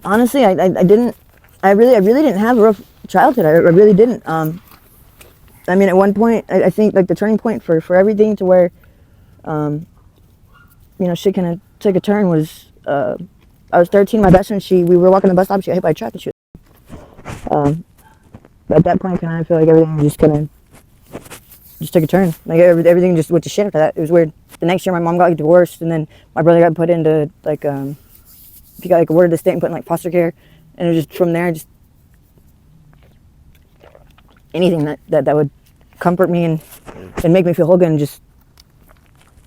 honestly, I didn't. I really didn't have a rough childhood. I really didn't. I mean, at one point, I think like the turning point for everything to where, shit kind of took a turn was I was 13. My best friend, we were walking the bus stop. She got hit by a truck, and at that point, kind of feel like everything just took a turn. Like everything just went to shit after that. It was weird. The next year, my mom got divorced, and then my brother got put into like he got like awarded the state and put in like foster care, and it was just from there, just anything that would comfort me and make me feel whole again. Just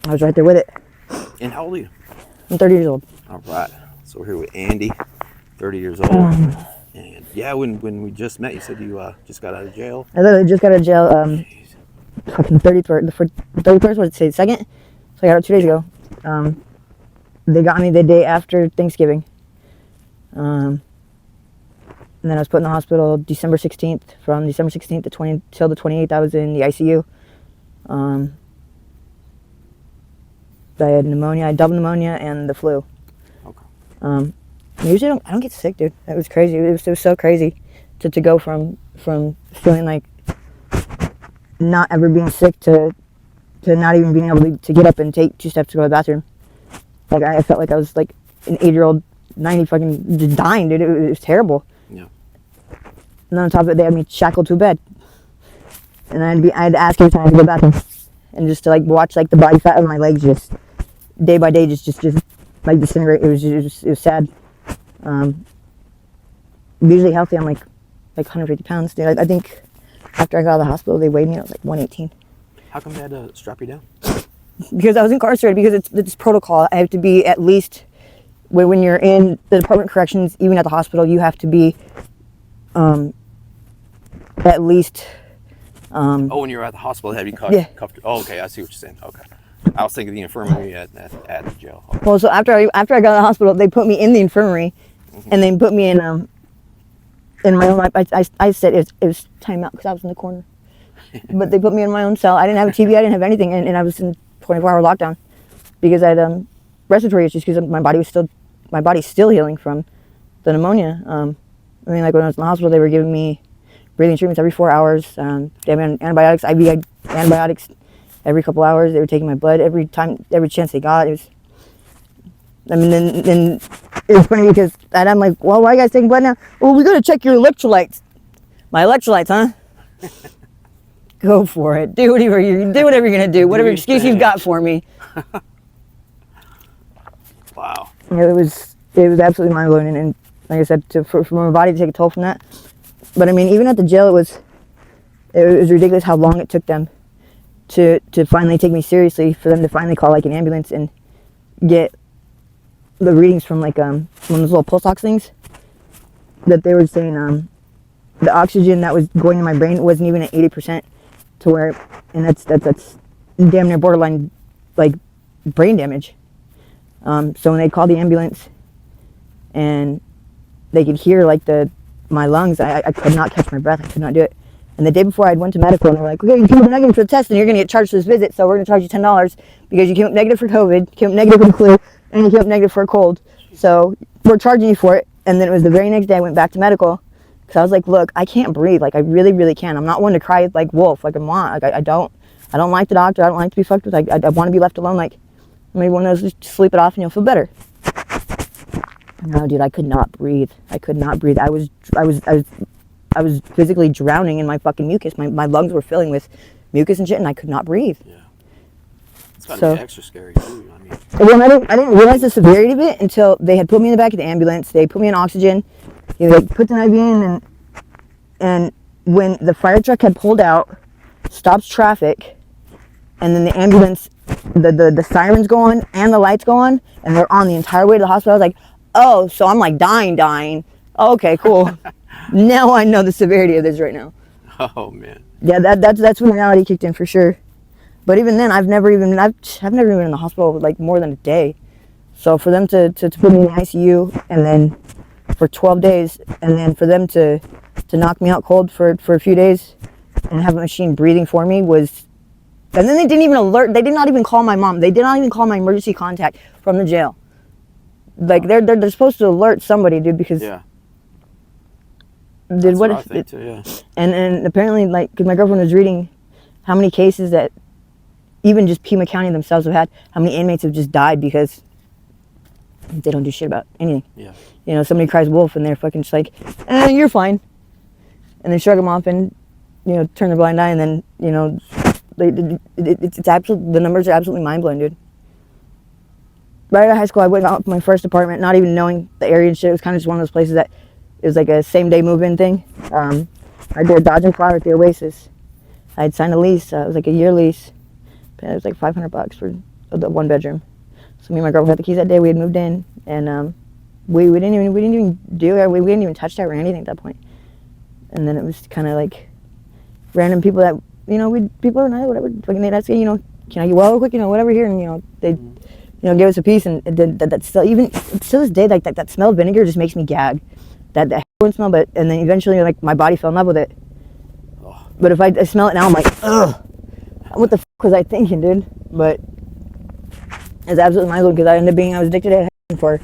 I was right there with it. And how old are you? I'm 30 years old. All right. So we're here with Andy, 30 years old. And yeah, when we just met, you said you just got out of jail. I literally just got out of jail. Fucking 31st, what did it say, 2nd? So I got out 2 days ago. They got me the day after Thanksgiving. And then I was put in the hospital December 16th. From December 16th till the 28th, I was in the ICU. I had pneumonia, I had double pneumonia and the flu. Okay. Usually I don't get sick, dude. That was crazy. It was so crazy to go from feeling like not ever being sick to not even being able to get up and take 2 steps to go to the bathroom. Like I felt like I was like an 8-year-old, 90 fucking just dying, dude. It was terrible. Yeah. And then on top of it, they had me shackled to a bed, and I had to ask every time I could go to the bathroom, and just to like watch like the body fat of my legs just day by day just like disintegrate. It was sad. Usually healthy, I'm like 150 pounds, dude. I think after I got out of the hospital, they weighed me, and I was like 118. How come they had to strap you down? Because I was incarcerated, because it's protocol. I have to be at least, when you're in the Department of Corrections, even at the hospital, you have to be at least... when you're at the hospital, have you cuffed? Oh, okay, I see what you're saying. Okay. I was thinking the infirmary at the jail. Okay. Well, so after I got out of the hospital, they put me in the infirmary, and they put me in my own. I said it was timeout because I was in the corner, but they put me in my own cell. I didn't have a TV, I didn't have anything, and I was in 24-hour lockdown because I had respiratory issues, because my body's still healing from the pneumonia. I mean, like when I was in the hospital, they were giving me breathing treatments every 4 hours. They had me on antibiotics, IV antibiotics every couple hours. They were taking my blood every chance they got. It was, I mean, then it was funny because I'm like, well, why are you guys taking blood now? Well, we gotta check your electrolytes. My electrolytes, huh? Go for it. Do whatever you're gonna do. Whatever excuse you've got for me. Wow. Yeah, it was absolutely mind blowing, and like I said, for my body to take a toll from that. But I mean, even at the jail, it was ridiculous how long it took them to finally take me seriously, for them to finally call like an ambulance and get the readings from like one of those little pulse ox things that they were saying the oxygen that was going in my brain wasn't even at 80%, to where, and that's damn near borderline like brain damage. So when they called the ambulance and they could hear like my lungs, I could not catch my breath. I could not do it. And the day before, I went to medical, and they were like, okay, you came up negative for the test, and you're going to get charged for this visit, so we're going to charge you $10 because you came up negative for COVID, came up negative for the flu, and you came up negative for a cold. So we're charging you for it. And then it was the very next day I went back to medical, because I was like, look, I can't breathe. Like, I really, really can't. I'm not one to cry like wolf, like I'm not. Like, I don't like the doctor. I don't like to be fucked with. I want to be left alone. Like, maybe one of those, just sleep it off and you'll feel better. No, dude, I could not breathe. I could not breathe. I was physically drowning in my fucking mucus. My lungs were filling with mucus and shit, and I could not breathe. Yeah. It's gotta be extra scary too. I mean. Well, I didn't realize the severity of it until they had put me in the back of the ambulance. They put me in oxygen. They put the IV in, and when the fire truck had pulled out, stops traffic, and then the ambulance, the sirens go on and the lights go on, and they're on the entire way to the hospital. I was like, oh, so I'm like dying. Okay, cool. Now I know the severity of this right now. Oh man. Yeah, that's when reality kicked in for sure. But even then, I've never even been in the hospital like more than a day. So for them to put me in the ICU, and then for 12 days, and then for them to knock me out cold for a few days and have a machine breathing for me was, and then they didn't even alert. They did not even call my mom. They did not even call my emergency contact from the jail. Like they're supposed to alert somebody, dude, because Yeah. Did That's what what I think too, yeah. And apparently, like, because my girlfriend was reading how many cases that even just Pima County themselves have had, how many inmates have just died because they don't do shit about anything. Yeah. You know, somebody cries wolf and they're fucking just like, you're fine. And they shrug them off and, you know, turn their blind eye, and then, you know, it's absolute, the numbers are absolutely mind-blowing, dude. Right out of high school, I went out to my first apartment, not even knowing the area and shit. It was kind of just one of those places that it was like a same-day move-in thing. I did a Dodge and Flower at the Oasis. I had signed a lease. It was like a year lease. It was like $500 for the one bedroom. So me and my girlfriend had the keys that day. We had moved in, and we didn't even do it. We didn't even touch that or anything at that point. And then it was kind of like random people that, you know, people are nice, whatever. Fucking they'd ask, you know, can I get well real quick, you know, whatever here, and you know they. You know, give us a piece, and that still, even to this day, like that smell of vinegar just makes me gag. That heroin smell, and then eventually, like, my body fell in love with it. Oh. But if I smell it now, I'm like, ugh. What the fuck was I thinking, dude? But it's absolutely mind-blowing because I was addicted to heroin for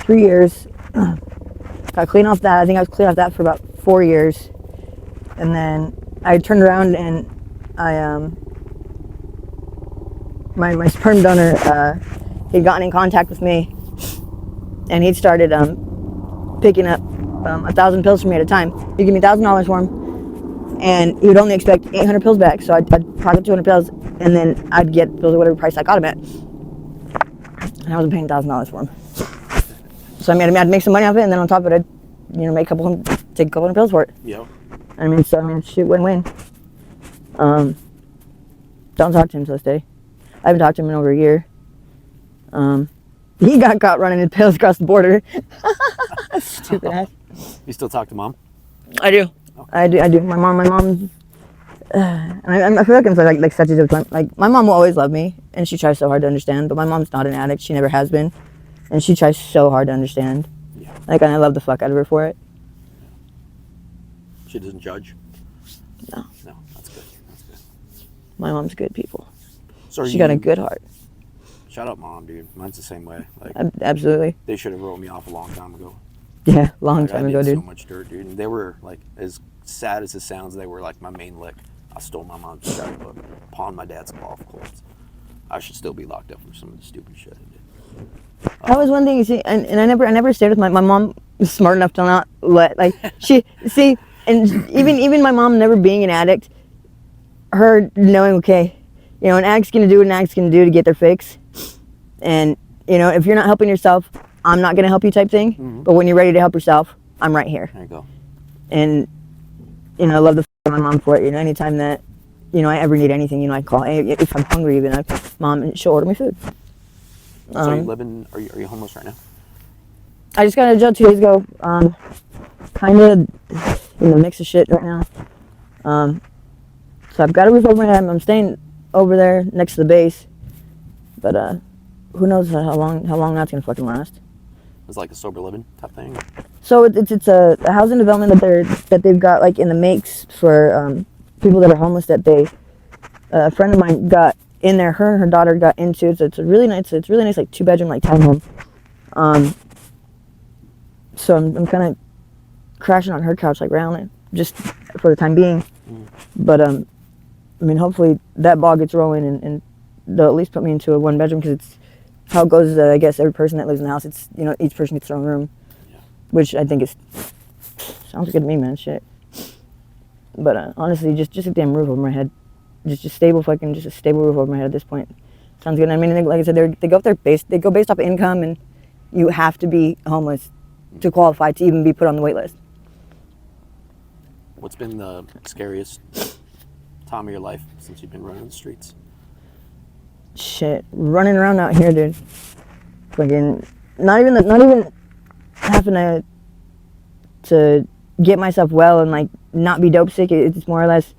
3 years. Got clean off that. I think I was clean off that for about 4 years, and then I turned around and my sperm donor. He'd gotten in contact with me, and he'd started picking up 1,000 pills for me at a time. He'd give me $1,000 for them, and he would only expect 800 pills back. So I'd pocket 200 pills, and then I'd get pills at whatever price I got them at. And I wasn't paying $1,000 for them. So I had to make some money off it, and then on top of it, I'd, you know, take a couple hundred pills for it. Yep. Shit, win-win. Don't talk to him to this day. I haven't talked to him in over a year. He got caught running his pills across the border. Stupid ass. You still talk to mom? I do. Okay. I do. My mom. I feel like I'm like such a different. Like, my mom will always love me, and she tries so hard to understand. But my mom's not an addict. She never has been, and she tries so hard to understand. Yeah. Like, and I love the fuck out of her for it. She doesn't judge. No. No, that's good. That's good. My mom's good people. So she got a good heart. Shut up, mom, dude. Mine's the same way. Like, absolutely. They should have wrote me off a long time ago. Yeah, long time ago, dude. So much dirt, dude. And they were, like, as sad as it sounds, they were like my main lick. I stole my mom's scrapbook, pawned my dad's golf clubs. I should still be locked up for some of the stupid shit I did. That was one thing, you see, and I never stayed with my mom. Was smart enough to not let, like, and even my mom never being an addict, her knowing, okay, you know, an addict's gonna do what an addict's gonna do to get their fix. And, you know, if you're not helping yourself, I'm not going to help you type thing. Mm-hmm. But when you're ready to help yourself, I'm right here. There you go. And, you know, I love the my mom for it. You know, anytime that, you know, I ever need anything, you know, I call. If I'm hungry even, Mom, and she'll order me food. So are you living, are you homeless right now? I just got out of jail 2 days ago. Kind of in the mix of shit right now. So I've got a roof over my head. I'm staying over there next to the base. But, who knows how long that's gonna fucking last? It's like a sober living type thing. So it's a housing development that they've got, like, in the makes for people that are homeless, that a friend of mine got in there. Her and her daughter got into it. So it's really nice, like 2-bedroom, like, townhome. So I'm kind of crashing on her couch, like, around it, just for the time being. But I mean, hopefully that ball gets rolling, and they'll at least put me into a 1-bedroom, because it's how it goes. I guess every person that lives in the house, it's, you know, each person gets their own room, yeah. Which I think sounds good to me, man. Shit. But honestly, just a damn roof over my head, just a stable roof over my head at this point. Sounds good. I mean, like I said, they go based off of income, and you have to be homeless to qualify to even be put on the wait list. What's been the scariest time of your life since you've been running the streets? Shit, running around out here, dude. Fucking, not even having to get myself well and, like, not be dope sick. It's more or less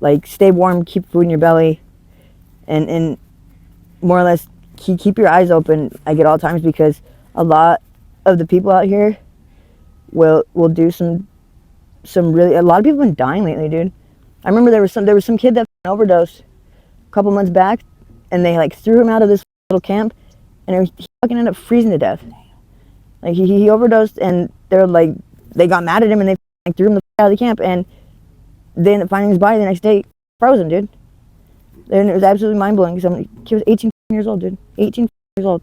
like stay warm, keep food in your belly, and more or less keep your eyes open, like, at all times, because a lot of the people out here will do some really. A lot of people have been dying lately, dude. I remember there was some kid that overdosed a couple months back. And they, like, threw him out of this little camp, and he fucking ended up freezing to death. Like he overdosed, and they're like, they got mad at him and they like threw him the out of the camp, and they ended up finding his body the next day, frozen, dude. And it was absolutely mind blowing. He was 18 years old, dude. 18 years old.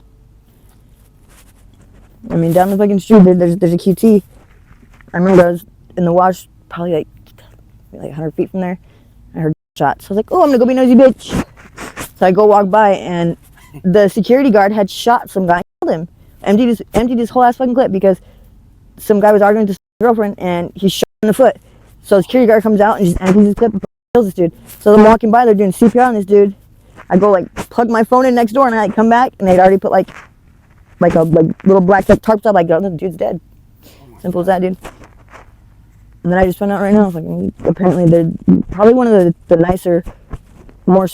I mean, down the fucking street, there's a QT. I remember I was in the wash, probably like 100 feet from there. I heard shots. So I was like, oh, I'm gonna go be nosy, bitch. So I go walk by, and the security guard had shot some guy and killed him. Emptied his whole ass fucking clip because some guy was arguing with his girlfriend, and he shot him in the foot. So the security guard comes out and just empties his clip and kills this dude. So I'm walking by, they're doing CPR on this dude. I go like plug my phone in next door, and I like come back, and they'd already put like a little black tarp up. Like, oh, the dude's dead. Simple as that, dude. And then I just found out right now, like, apparently they're probably one of the nicer, more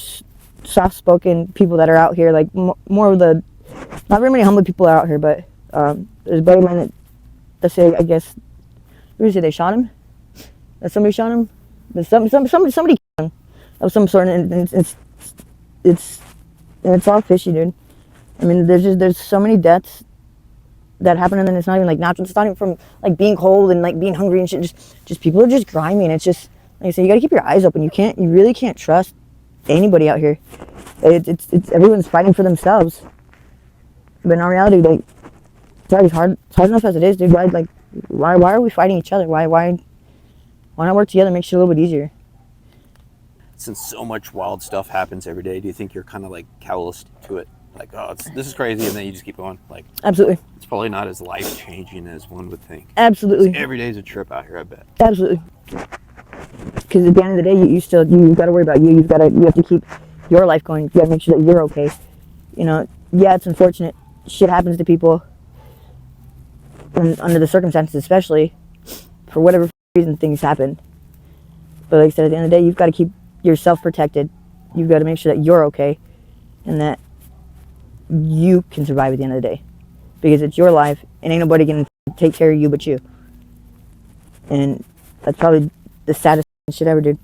soft-spoken people that are out here. Like more of the, not very many humble people are out here, but there's a buddy of mine that, let's say, I guess, who did they shot him? That somebody shot him? Somebody killed him of some sort, and it's all fishy, dude. I mean, there's so many deaths that happen, and then it's not even like natural. It's not even from like being cold and like being hungry and shit. Just people are just grimy, and it's just like I said, you gotta keep your eyes open. You really can't trust anybody out here. It's everyone's fighting for themselves. But in all reality, like, it's hard enough as it is, dude. Why are we fighting each other? Why not work together? Make shit a little bit easier. Since so much wild stuff happens every day, do you think you're kind of like calloused to it? Like, oh, this is crazy, and then you just keep going. Like, absolutely. It's probably not as life changing as one would think. Absolutely. Every day's a trip out here, I bet. Absolutely. Because at the end of the day, you got to worry about you. You have to keep your life going. You got to make sure that you're okay. You know, yeah, it's unfortunate. Shit happens to people, and under the circumstances, especially for whatever reason things happen. But like I said, at the end of the day, you've got to keep yourself protected. You've got to make sure that you're okay, and that you can survive at the end of the day, because it's your life, and ain't nobody gonna take care of you but you. And that's probably the saddest shit ever, dude.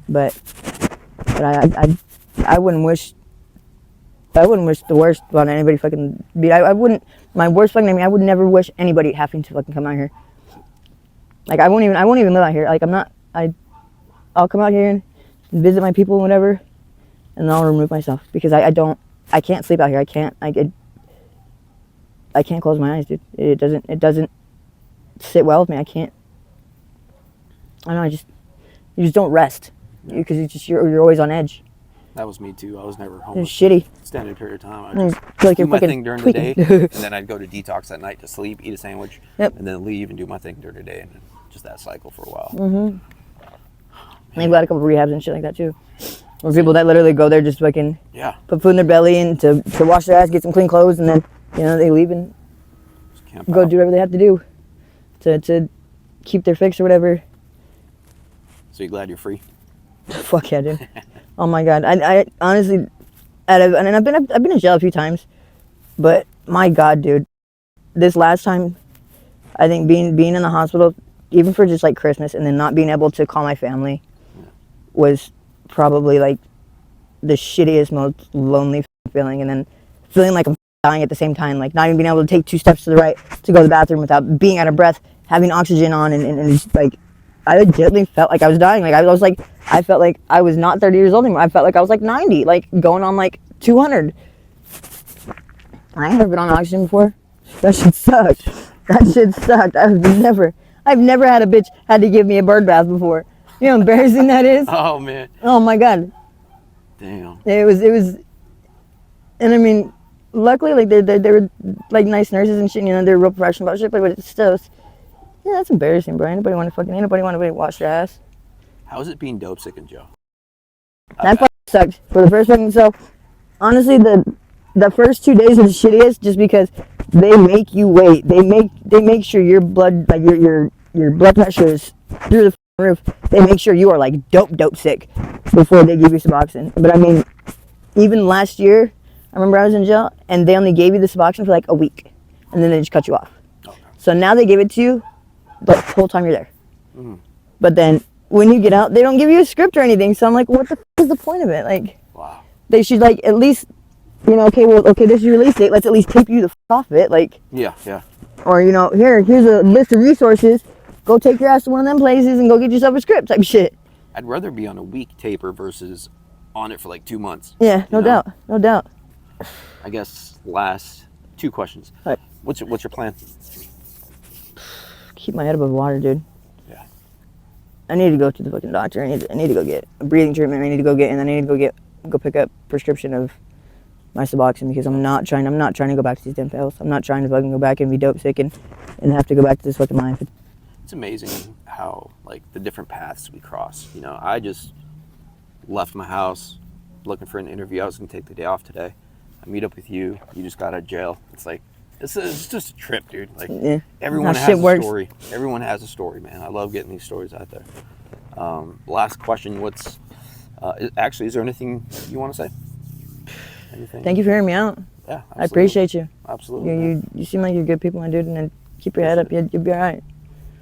But I wouldn't wish the worst on anybody fucking. I wouldn't. My worst fucking enemy. I would never wish anybody having to fucking come out here. Like, I won't even live out here. Like, I'll come out here and visit my people and whatever, and then I'll remove myself, because I can't sleep out here. I can't close my eyes, dude. It doesn't sit well with me. I can't. I don't know. You just don't rest, because you're always on edge. That was me too. I was never homeless. It's shitty. Extended period of time. I just feel like do you're my fucking thing during tweaking. the day, and then I'd go to detox at night to sleep, eat a sandwich, Yep. and then leave and do my thing during the day, and just that cycle for a while. Mm-hmm. They've got a couple of rehabs and shit like that too. Or people that literally go there just fucking put food in their belly and to wash their ass, get some clean clothes, and then they leave and go do whatever they have to do to keep their fix or whatever. So you glad you're free? Fuck yeah, dude. Oh my god. I honestly, and I've been in jail a few times, but my god, dude, this last time, I think being in the hospital, even for just like Christmas, and then not being able to call my family, was probably like the shittiest, most lonely feeling, and then feeling like I'm dying at the same time, like not even being able to take 2 steps to the right to go to the bathroom without being out of breath, having oxygen on, and just like, I legitimately felt like I was dying. Like, I felt like I was not 30 years old anymore. I felt like I was like 90, like going on like 200. I ain't never been on oxygen before. That shit sucked. I've never had a bitch had to give me a bird bath before. You know how embarrassing that is? Oh man. Oh my god. Damn. It was, and I mean, luckily, like they were like nice nurses and shit. They're real professional about shit. But it's still, yeah, that's embarrassing, bro. Ain't nobody want to wash their ass. How is it being dope sick in jail? That fucking sucked for the first fucking. So honestly, the first 2 days are the shittiest, just because they make you wait. They make sure your blood, like your blood pressure is through the roof. They make sure you are like dope sick before they give you Suboxone. But I mean, even last year, I remember I was in jail and they only gave you the Suboxone for like a week, and then they just cut you off. Okay. So now they give it to you the whole time you're there. Mm. But then when you get out, they don't give you a script or anything. So I'm like, what the f is the point of it? Like, wow. They should like at least, okay, this is your release date. Let's at least tape you the f off of it. Like, yeah. Or, you know, here's a list of resources. Go take your ass to one of them places and go get yourself a script type of shit. I'd rather be on a week taper versus on it for like 2 months. Yeah, no doubt. No doubt. I guess last 2 questions. Right. What's your plan? Keep my head above water, dude. Yeah. I need to go to the fucking doctor. I need to go get a breathing treatment. I need to go get, and then I need to go pick up prescription of my Suboxone, because I'm not trying to go back to these damn pills. I'm not trying to fucking go back and be dope sick and have to go back to this fucking life. It's amazing how, like, the different paths we cross. You know, I just left my house looking for an interview. I was going to take the day off today. I meet up with you. You just got out of jail. It's like, it's just a trip, dude. Like, Yeah. everyone has a story. Everyone has a story, man. I love getting these stories out there. Last question. Is there anything you want to say? Anything? Thank you for hearing me out. Yeah, absolutely. I appreciate you. Absolutely. You seem like you're good people, my dude, and then keep your head up. You'll be all right.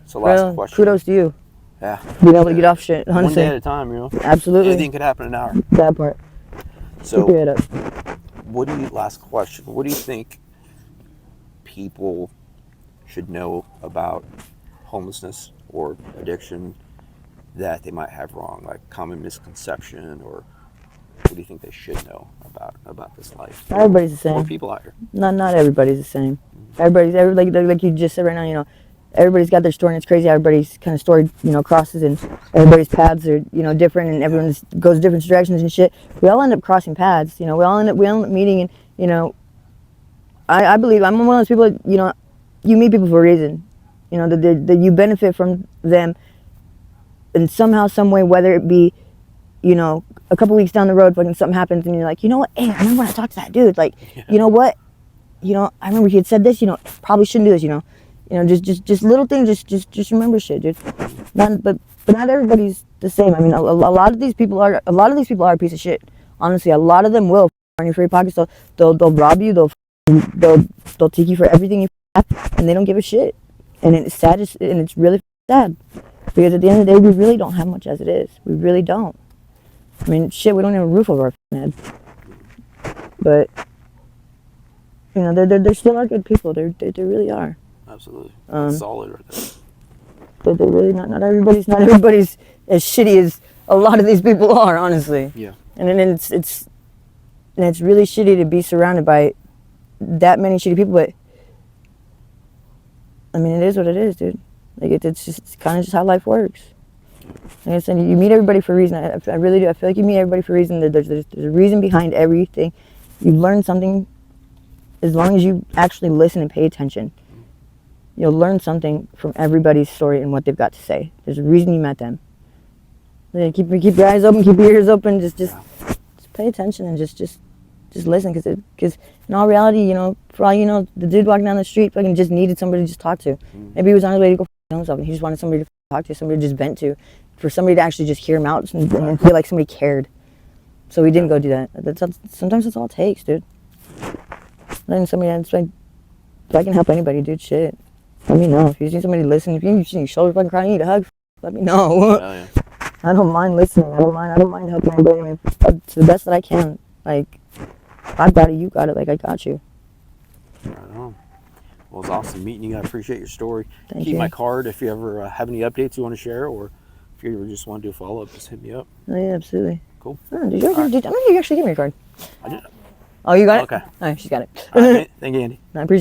So last question. Kudos to you. Yeah. Being able to get off shit, honestly. One day at a time, you know? Absolutely. Anything could happen in an hour. That part. So, keep your head up. Last question. What do you think people should know about homelessness or addiction that they might have wrong? Like common misconception, or what do you think they should know about this life? Not everybody's the same. More people out here. Not everybody's the same. Like you just said right now, you know, everybody's got their story, and it's crazy. Everybody's kind of story, you know, crosses, and everybody's paths are, you know, different, and everyone goes different directions and shit. We all end up crossing paths, you know. We all end up meeting, and you know, I believe I'm one of those people that, you know, you meet people for a reason, you know, that you benefit from them in somehow, some way, whether it be, you know, a couple weeks down the road, fucking something happens, and you're like, you know what? Hey, I remember when I talked to that dude. Like, you know what? You know, I remember he had said this. You know, probably shouldn't do this. You know, just little things. Just remember shit, dude. But not everybody's the same. I mean, a lot of these people are a piece of shit. Honestly, a lot of them will on your free pockets. They'll rob you. They'll take you for everything you have, and they don't give a shit. And it's sad. And it's really sad, because at the end of the day, we really don't have much as it is. We really don't. I mean, shit, we don't have a roof over our head. But you know, there still are good people. They really are. Absolutely. Solid right there. But they're really not everybody's as shitty as a lot of these people are, honestly. Yeah. And then it's really shitty to be surrounded by that many shitty people. But I mean, it is what it is, dude. Like it's kind of just how life works. Like I said, you meet everybody for a reason. I really do. I feel like you meet everybody for a reason. There's a reason behind everything. You learn something as long as you actually listen and pay attention. You'll learn something from everybody's story and what they've got to say. There's a reason you met them. Keep your eyes open, keep your ears open. Just pay attention and just listen, because in all reality, you know, for all you know, the dude walking down the street fucking just needed somebody to just talk to. Maybe he was on his way to go kill himself, and he just wanted somebody to talk to, somebody to just vent to, for somebody to actually just hear him out and feel like somebody cared. So he didn't go do that. Sometimes that's all it takes, dude. Letting somebody else, like, if I can help anybody, dude, shit. Let me know. If you see somebody listen, if you see your shoulder fucking crying, you need a hug, let me know. Yeah. I don't mind listening. I don't mind helping anybody. I mean, to the best that I can. Like, I've got it, you got it. Like, I got you. Right on. Well, it's awesome meeting you. I appreciate your story. Thank Keep you. my card if you ever have any updates you want to share, or if you ever just want to do a follow-up, just hit me up. Oh, yeah, absolutely. Cool. Oh, I don't think you actually give me your card. I did. Oh, you got it? Okay. Oh, she's got it. All right, thank you, Andy. I appreciate it.